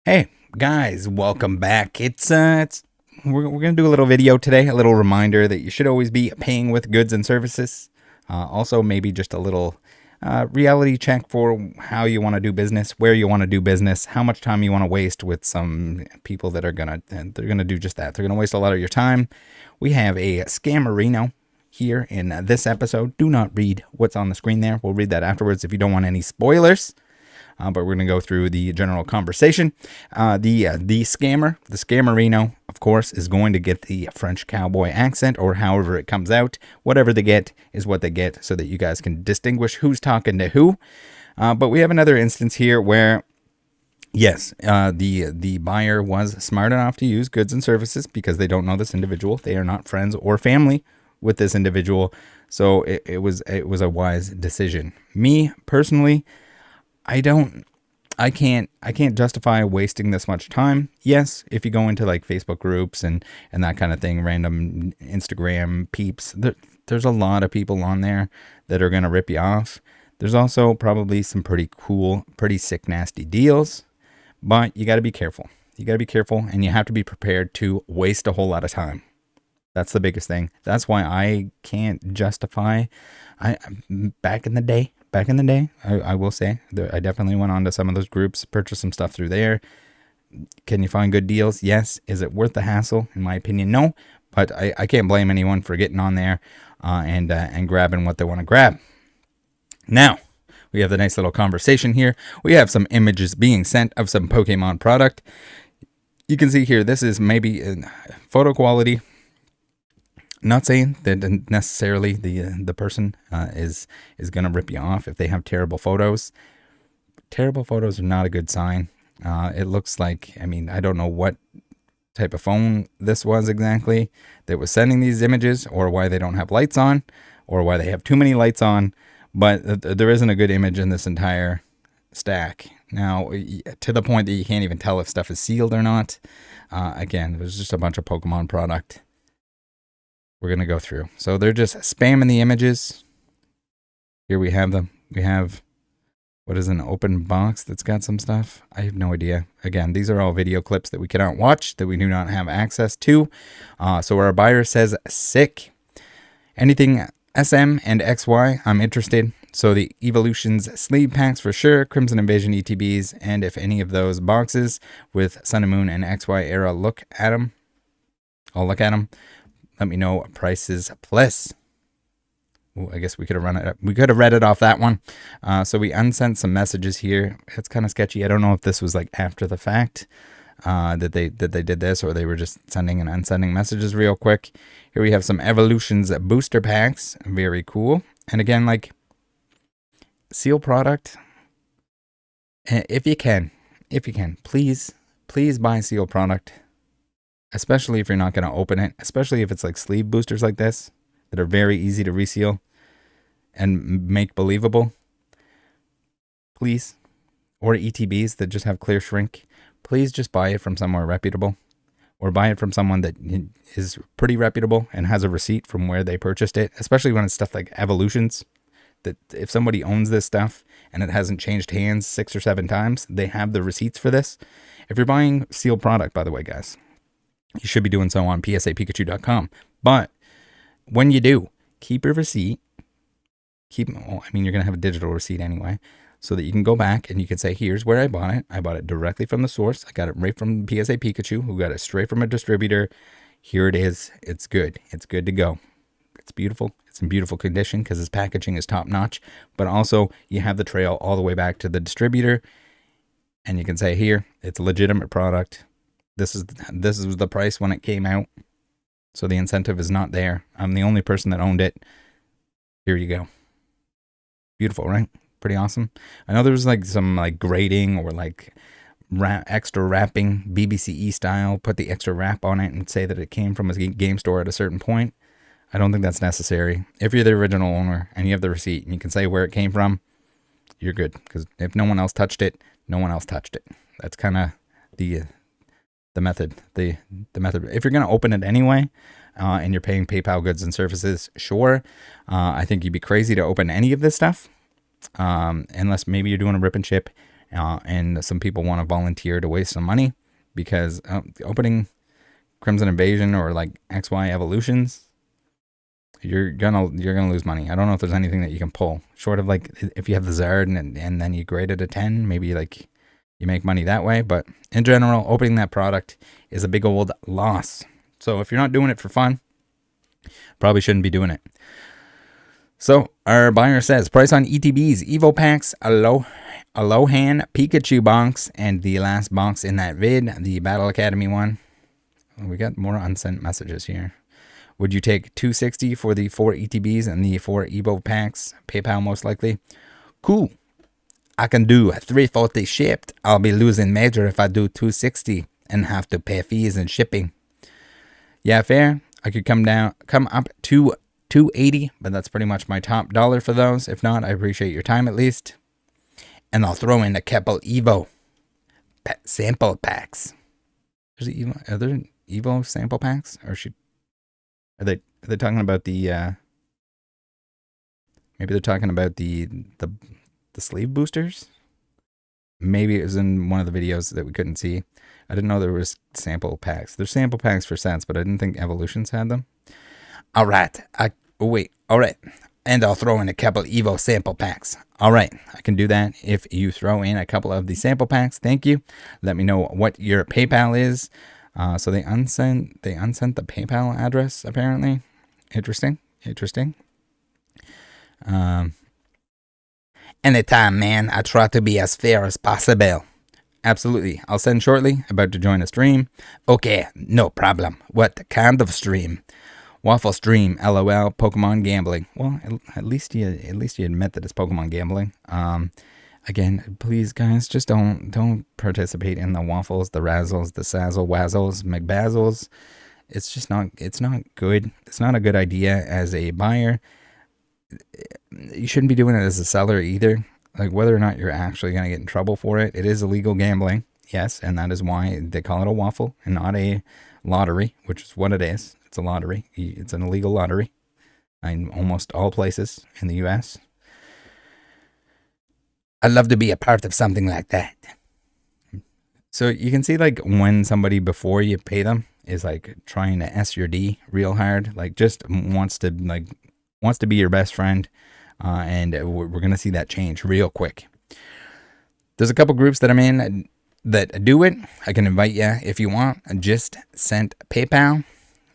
Hey guys, welcome back. We're gonna do a little video today, a little reminder that you should always be paying with goods and services. Also, maybe just a little reality check for how you want to do business, where you want to do business, how much time you want to waste with some people that are they're gonna do just that. They're gonna waste a lot of your time. We have a scammerino here in this episode. Do not read what's on the screen there. We'll read that afterwards if you don't want any spoilers. But we're going to go through the general conversation. The scammerino, of course, is going to get the French cowboy accent, or however it comes out. Whatever they get is what they get, so that you guys can distinguish who's talking to who. But we have another instance here where, yes, the buyer was smart enough to use goods and services because they don't know this individual. They are not friends or family with this individual. So it was a wise decision. Me personally, I can't justify wasting this much time. Yes, if you go into like Facebook groups and that kind of thing, random Instagram peeps, there's a lot of people on there that are going to rip you off. There's also probably some pretty cool, pretty sick, nasty deals, but you got to be careful. You got to be careful, and you have to be prepared to waste a whole lot of time. That's the biggest thing. That's why I can't justify. Back in the day, I will say, I definitely went on to some of those groups, purchased some stuff through there. Can you find good deals? Yes. Is it worth the hassle? In my opinion, no. But I can't blame anyone for getting on there and grabbing what they want to grab. Now, we have the nice little conversation here. We have some images being sent of some Pokemon product. You can see here, this is maybe photo quality. Not saying that necessarily the person is going to rip you off if they have terrible photos. Terrible photos are not a good sign. It looks like, I don't know what type of phone this was exactly that was sending these images, or why they don't have lights on, or why they have too many lights on, but there isn't a good image in this entire stack. Now, to the point that you can't even tell if stuff is sealed or not. Again, there's just a bunch of Pokemon product we're going to go through. So they're just spamming the images. Here we have them. We have, what is an open box that's got some stuff? I have no idea. Again, these are all video clips that we cannot watch, that we do not have access to. So our buyer says sick. Anything SM and XY, I'm interested. So the Evolutions sleeve packs for sure, Crimson Invasion ETBs, and if any of those boxes with Sun and Moon and XY era, I'll look at them. Let me know prices, plus. Ooh, I guess we could have run it. We could have read it off that one. So we unsent some messages here. It's kind of sketchy. I don't know if this was like after the fact that they did this, or they were just sending and unsending messages real quick. Here we have some Evolutions booster packs. Very cool. And again, like, seal product. If you can, please buy seal product. Especially if you're not going to open it, especially if it's like sleeve boosters like this that are very easy to reseal and make believable. Please. Or ETBs that just have clear shrink. Please just buy it from somewhere reputable, or buy it from someone that is pretty reputable and has a receipt from where they purchased it, especially when it's stuff like Evolutions. That if somebody owns this stuff and it hasn't changed hands 6 or 7 times, they have the receipts for this. If you're buying sealed product, by the way, guys, you should be doing so on psapikachu.com. But when you do, keep your receipt. You're going to have a digital receipt anyway, so that you can go back and you can say, here's where I bought it. I bought it directly from the source. I got it right from PSA Pikachu, who got it straight from a distributor. Here it is. It's good. It's good to go. It's beautiful. It's in beautiful condition because its packaging is top notch. But also, you have the trail all the way back to the distributor. And you can say, here, it's a legitimate product. This is the price when it came out. So the incentive is not there. I'm the only person that owned it. Here you go. Beautiful, right? Pretty awesome. I know there was like some like grading or like extra wrapping, BBCE style. Put the extra wrap on it and say that it came from a game store at a certain point. I don't think that's necessary. If you're the original owner and you have the receipt and you can say where it came from, you're good. Because if no one else touched it, no one else touched it. That's kind of the method. The method. If you're going to open it anyway, and you're paying PayPal goods and services, sure. I think you'd be crazy to open any of this stuff, unless maybe you're doing a rip and ship and some people want to volunteer to waste some money because opening Crimson Invasion or like XY Evolutions, you're gonna lose money. I don't know if there's anything that you can pull short of like if you have the Zard and then you grade it a 10, maybe like you make money that way. But in general, opening that product is a big old loss. So if you're not doing it for fun, probably shouldn't be doing it. So our buyer says price on ETBs, Evo packs, Alohan Pikachu box, and the last box in that vid, the Battle Academy one. We got more unsent messages here. Would you take $260 for the 4 ETBs and the 4 Evo packs? PayPal most likely. Cool. I can do $340 shipped. I'll be losing major if I do $260 and have to pay fees and shipping. Yeah, fair. I could come up to $280, but that's pretty much my top dollar for those. If not, I appreciate your time at least. And I'll throw in a couple Evo sample packs. Are there Evo sample packs, or are they talking about the maybe they're talking about the sleeve boosters? Maybe it was in one of the videos that we couldn't see. I didn't know there was sample packs. There's sample packs for sets, but I didn't think Evolutions had them. All right. All right. And I'll throw in a couple Evo sample packs. All right. I can do that if you throw in a couple of the sample packs. Thank you. Let me know what your PayPal is. So they unsent the PayPal address, apparently. Interesting. Anytime, man. I try to be as fair as possible. Absolutely. I'll send shortly. About to join a stream. Okay, no problem. What kind of stream? Waffle stream. LOL. Pokemon gambling. Well, at least you admit that it's Pokemon gambling. Again, please, guys, just don't participate in the waffles, the razzles, the sazzle wazzles, McBazzles. It's not good. It's not a good idea as a buyer. You shouldn't be doing it as a seller either. Like, whether or not you're actually going to get in trouble for it, it is illegal gambling. Yes, and that is why they call it a waffle and not a lottery, which is what it is. It's a lottery. It's an illegal lottery in almost all places in the U.S. I'd love to be a part of something like that. So you can see, like, when somebody before you pay them is like trying to S your D real hard, like just wants to be your best friend, and we're gonna see that change real quick. There's a couple groups that I'm in that do it. I can invite you if you want. I just sent PayPal.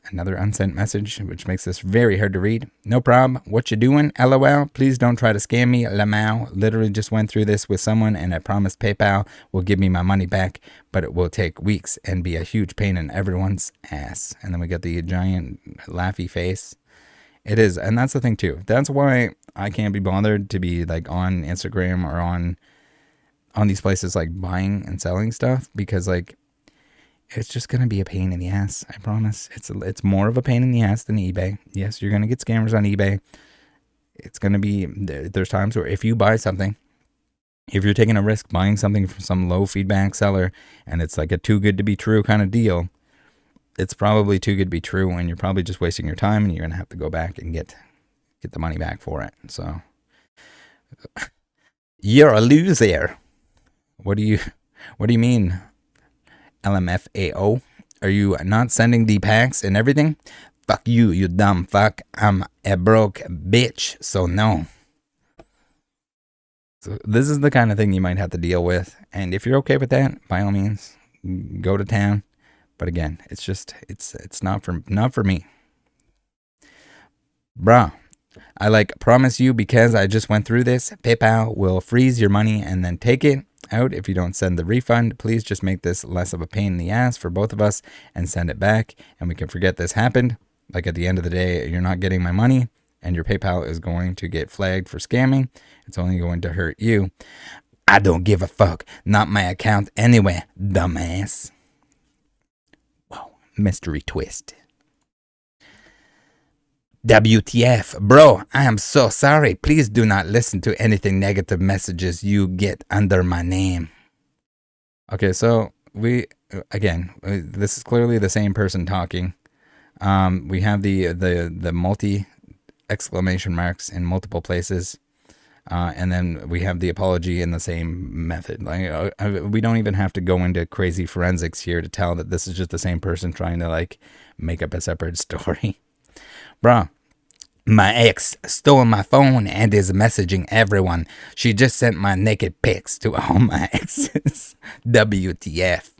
Another unsent message, which makes this very hard to read. No problem. What you doing? LOL. Please don't try to scam me. Lamau. Literally just went through this with someone, and I promised PayPal will give me my money back, but it will take weeks and be a huge pain in everyone's ass. And then we got the giant laughy face. It is, and that's the thing too. That's why I can't be bothered to be like on Instagram or on these places like buying and selling stuff, because like it's just going to be a pain in the ass. I promise. It's more of a pain in the ass than eBay. Yes, you're going to get scammers on eBay. It's going to be, there's times where if you buy something, if you're taking a risk buying something from some low feedback seller and it's like a too good to be true kind of deal, it's probably too good to be true, and you're probably just wasting your time, and you're going to have to go back and get the money back for it. So you're a loser. What do you mean? LMFAO, are you not sending the packs and everything? Fuck you, you dumb fuck. I'm a broke bitch, so no. So this is the kind of thing you might have to deal with, and if you're okay with that, by all means, go to town. But again, it's just it's not for me, bruh. I promise you, because I just went through this, PayPal will freeze your money and then take it out if you don't send the refund. Please just make this less of a pain in the ass for both of us and send it back, and we can forget this happened. Like, at the end of the day, you're not getting my money, and your PayPal is going to get flagged for scamming. It's only going to hurt you. I don't give a fuck. Not my account anyway, dumbass. Whoa, mystery twist. WTF, bro, I am so sorry. Please do not listen to anything negative messages you get under my name. Okay, so this is clearly the same person talking. We have the multi exclamation marks in multiple places. And then we have the apology in the same method. Like we don't even have to go into crazy forensics here to tell that this is just the same person trying to like make up a separate story. Bruh, my ex stole my phone and is messaging everyone. She just sent my naked pics to all my exes. WTF.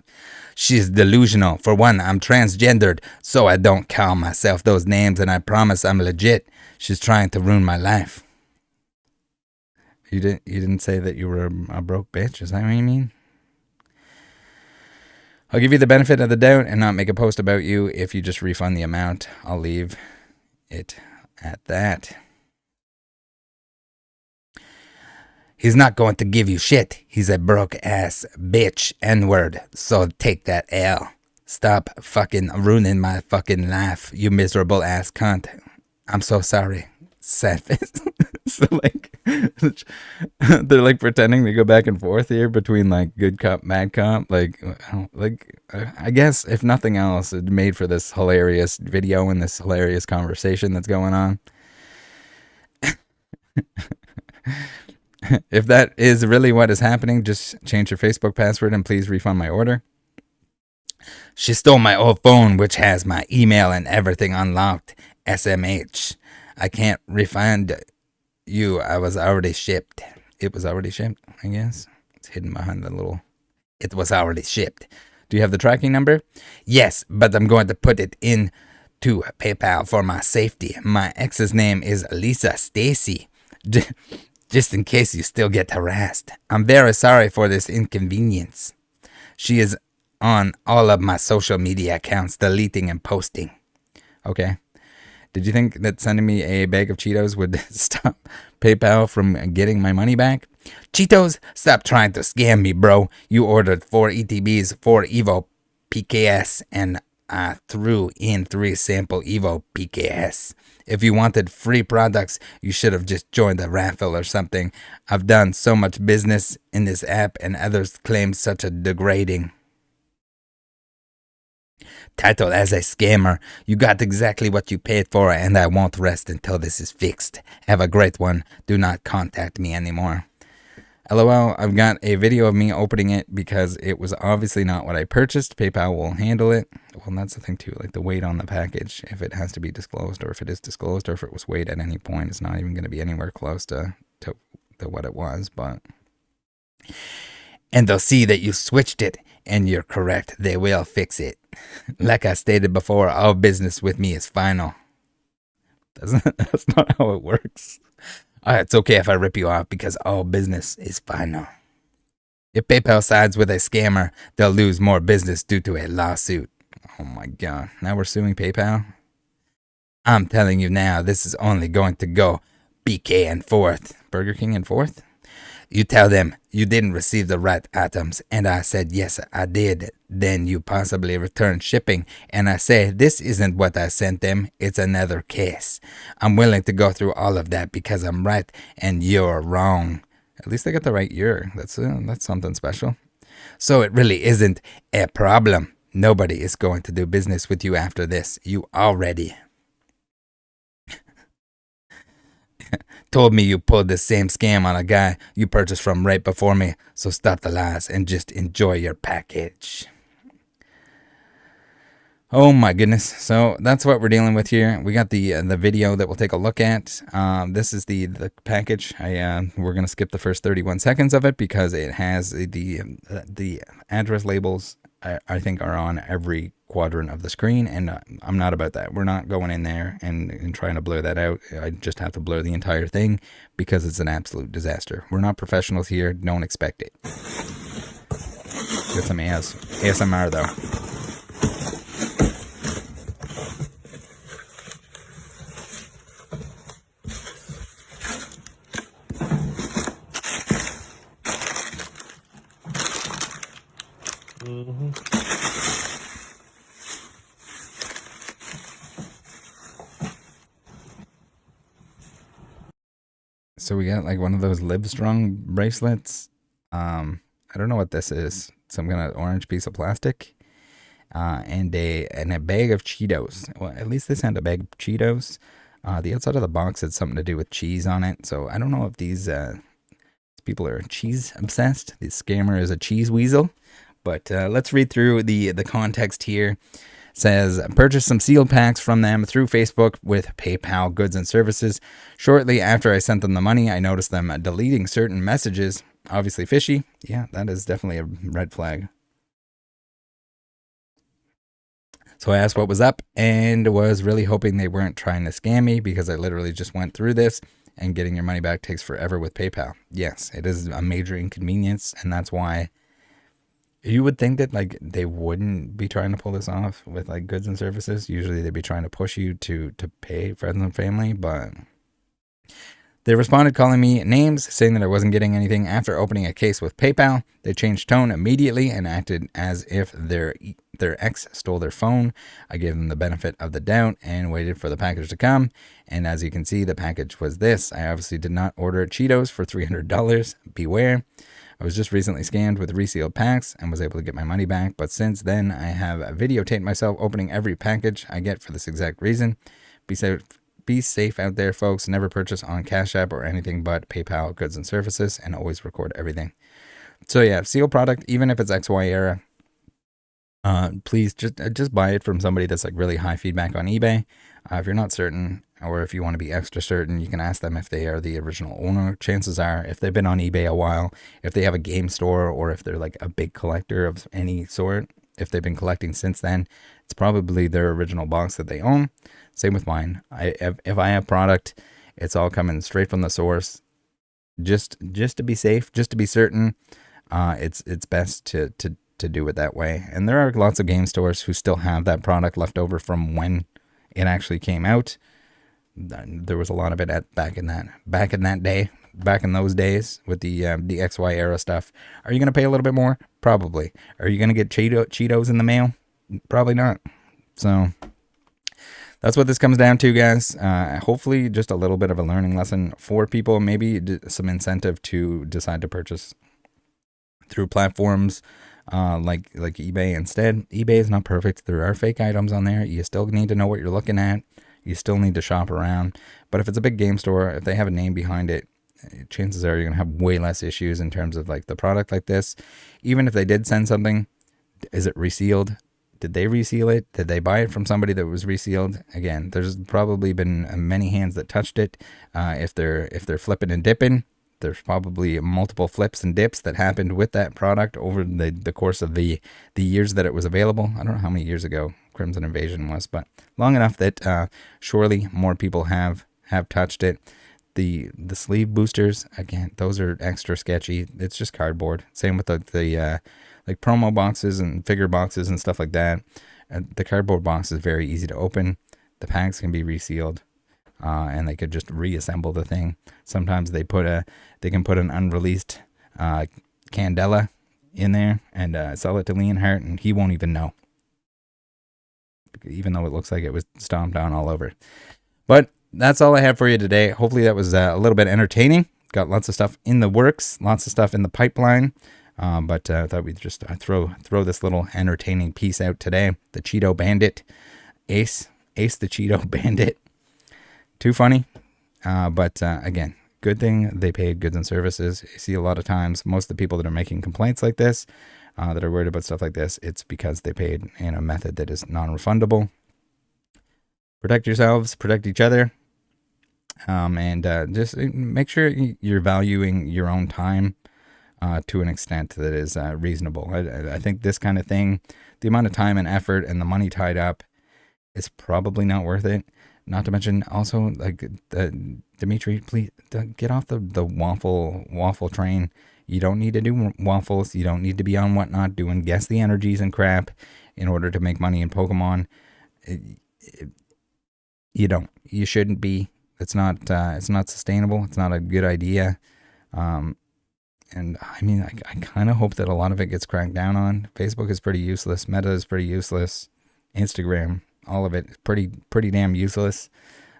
She's delusional. For one, I'm transgendered, so I don't call myself those names, and I promise I'm legit. She's trying to ruin my life. You didn't say that you were a broke bitch? Is that what you mean? I'll give you the benefit of the doubt and not make a post about you if you just refund the amount. I'll leave it at that. He's not going to give you shit. He's a broke ass bitch N-word. So take that L. Stop fucking ruining my fucking life, you miserable ass cunt. I'm so sorry. Sad face. So like they're like pretending to go back and forth here between like good cop, bad cop. Like I guess if nothing else, it made for this hilarious video and this hilarious conversation that's going on. If that is really what is happening, just change your Facebook password and please refund my order. She stole my old phone, which has my email and everything unlocked. SMH. I can't refund you. I was already shipped. It was already shipped, I guess. It's hidden behind the little... It was already shipped. Do you have the tracking number? Yes, but I'm going to put it in to PayPal for my safety. My ex's name is Lisa Stacy. Just in case you still get harassed. I'm very sorry for this inconvenience. She is on all of my social media accounts, deleting and posting. Okay. Did you think that sending me a bag of Cheetos would stop PayPal from getting my money back? Cheetos, stop trying to scam me, bro. You ordered 4 ETBs, 4 Evo PKS, and I threw in 3 sample Evo PKS. If you wanted free products, you should have just joined a raffle or something. I've done so much business in this app and others claim such a degrading title as a scammer. You got exactly what you paid for and I won't rest until this is fixed. Have a great one. Do not contact me anymore. LOL, I've got a video of me opening it because it was obviously not what I purchased. PayPal will handle it. Well, that's the thing too, like the weight on the package, if it has to be disclosed or if it is disclosed or if it was weighed at any point, it's not even going to be anywhere close to what it was, but... And they'll see that you switched it and you're correct. They will fix it. Like I stated before, all business with me is final. That's not how it works. It's okay if I rip you off because all business is final. If PayPal sides with a scammer, they'll lose more business due to a lawsuit. Oh my god. Now we're suing PayPal? I'm telling you now, this is only going to go BK and forth. Burger King and forth? You tell them you didn't receive the right items, and I said, yes, I did. Then you possibly return shipping, and I say, this isn't what I sent them, it's another case. I'm willing to go through all of that because I'm right and you're wrong. At least I got the right year. That's something special. So it really isn't a problem. Nobody is going to do business with you after this. You already told me you pulled the same scam on a guy you purchased from right before me, so stop the lies and just enjoy your package. Oh my goodness. So that's what we're dealing with here. We got the video that we'll take a look at. This is the package. We're going to skip the first 31 seconds of it because it has the address labels I think are on every quadrant of the screen, and I'm not about that. We're not going in there and trying to blur that out. I just have to blur the entire thing because it's an absolute disaster. We're not professionals here. Don't expect it. Get some ASMR though. So we got like one of those Livestrong bracelets. I don't know what this is. Some kind of orange piece of plastic. And a bag of Cheetos. Well, at least they sent a bag of Cheetos. The outside of the box had something to do with cheese on it. So I don't know if these people are cheese obsessed. The scammer is a cheese weasel. But let's read through the context here. It says, purchased some sealed packs from them through Facebook with PayPal goods and services. Shortly after I sent them the money, I noticed them deleting certain messages. Obviously fishy. Yeah, that is definitely a red flag. So I asked what was up and was really hoping they weren't trying to scam me, because I literally just went through this, and getting your money back takes forever with PayPal. Yes, it is a major inconvenience, and that's why you would think that like they wouldn't be trying to pull this off with like goods and services. Usually they'd be trying to push you to pay friends and family, but they responded calling me names, saying that I wasn't getting anything. After opening a case with PayPal, they changed tone immediately and acted as if their ex stole their phone. I gave them the benefit of the doubt and waited for the package to come. And as you can see, the package was this. I obviously did not order Cheetos for $300. Beware. I was just recently scammed with resealed packs and was able to get my money back. But since then, I have videotaped myself opening every package I get for this exact reason. Be safe out there, folks. Never purchase on Cash App or anything but PayPal goods and services, and always record everything. So yeah, seal product, even if it's XY era, please just buy it from somebody that's like really high feedback on eBay. If you're not certain, or if you want to be extra certain, you can ask them if they are the original owner. Chances are, if they've been on eBay a while, if they have a game store, or if they're like a big collector of any sort, if they've been collecting since then, it's probably their original box that they own. Same with mine. If I have product, it's all coming straight from the source. Just to be safe, just to be certain, it's best to do it that way. And there are lots of game stores who still have that product left over from when it actually came out. There was a lot of it back in those days with the XY era stuff. Are you going to pay a little bit more? Probably. Are you going to get Cheetos in the mail? Probably not. So that's what this comes down to, guys. Hopefully just a little bit of a learning lesson for people. Maybe some incentive to decide to purchase through platforms like eBay instead. eBay is not perfect. There are fake items on there. You still need to know what you're looking at. You still need to shop around. But if it's a big game store, if they have a name behind it, chances are you're going to have way less issues in terms of like the product like this. Even if they did send something, is it resealed? Did they reseal it? Did they buy it from somebody that was resealed? Again, there's probably been many hands that touched it. If they're flipping and dipping, there's probably multiple flips and dips that happened with that product over the course of the years that it was available. I don't know how many years ago Crimson Invasion was, but long enough that surely more people have touched it. The sleeve boosters, again, those are extra sketchy. It's just cardboard. Same with the like promo boxes and figure boxes and stuff like that. The cardboard box is very easy to open. The packs can be resealed, and they could just reassemble the thing. Sometimes they can put an unreleased Candela in there and sell it to Leonhardt, and he won't even know, even though it looks like it was stomped on all over. But that's all I have for you today. Hopefully that was a little bit entertaining. Got lots of stuff in the works, lots of stuff in the pipeline. But I thought we'd just throw this little entertaining piece out today. The Cheeto Bandit. Ace the Cheeto Bandit. Too funny. But again, good thing they paid goods and services. You see a lot of times, most of the people that are making complaints like this, that are worried about stuff like this, it's because they paid in a method that is non-refundable. Protect yourselves, protect each other. And just make sure you're valuing your own time to an extent that is reasonable. I think this kind of thing, the amount of time and effort and the money tied up, is probably not worth it. Not to mention also, like, Dimitri, please get off the waffle train. You don't need to do waffles. You don't need to be on Whatnot doing guess the energies and crap in order to make money in Pokemon. You don't. You shouldn't be. It's not sustainable. It's not a good idea. And I mean, I kind of hope that a lot of it gets cracked down on. Facebook is pretty useless. Meta is pretty useless. Instagram, all of it is pretty damn useless.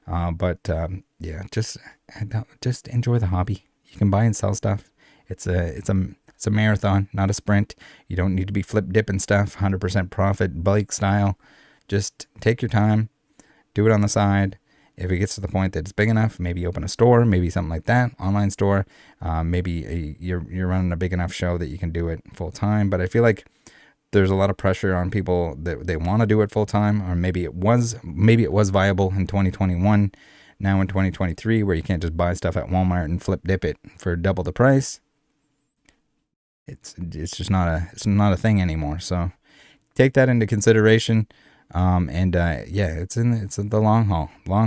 But yeah, just enjoy the hobby. You can buy and sell stuff. It's a marathon, not a sprint. You don't need to be flip dipping stuff 100% profit bike style. Just take your time, do it on the side, If it gets to the point that it's big enough, maybe open a store, maybe something like that, online store. You're running a big enough show that you can do it full time. But I feel like there's a lot of pressure on people that they want to do it full time, or maybe it was viable in 2021. Now in 2023, where you can't just buy stuff at Walmart and flip dip it for double the price, it's just not a thing anymore. So take that into consideration. It's in the long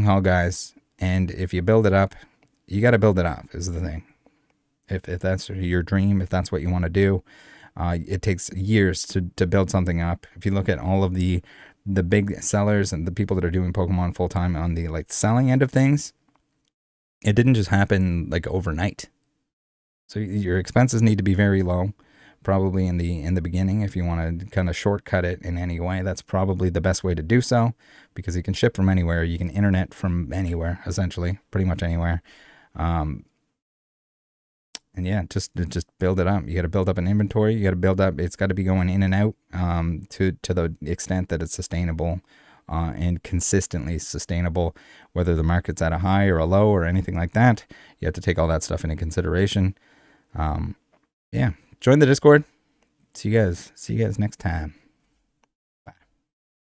haul, guys. And if you build it up, you got to build it up is the thing. If that's your dream, if that's what you want to do, it takes years to build something up. If you look at all of the big sellers and the people that are doing Pokemon full time on the like selling end of things, it didn't just happen like overnight. So your expenses need to be very low, probably in the beginning. If you want to kind of shortcut it in any way, that's probably the best way to do so, because you can ship from anywhere, you can internet from anywhere, essentially, pretty much anywhere. And yeah, just build it up. You got to build up an inventory. You got to build up. It's got to be going in and out to the extent that it's sustainable and consistently sustainable, whether the market's at a high or a low or anything like that. You have to take all that stuff into consideration. Join the Discord. See you guys next time.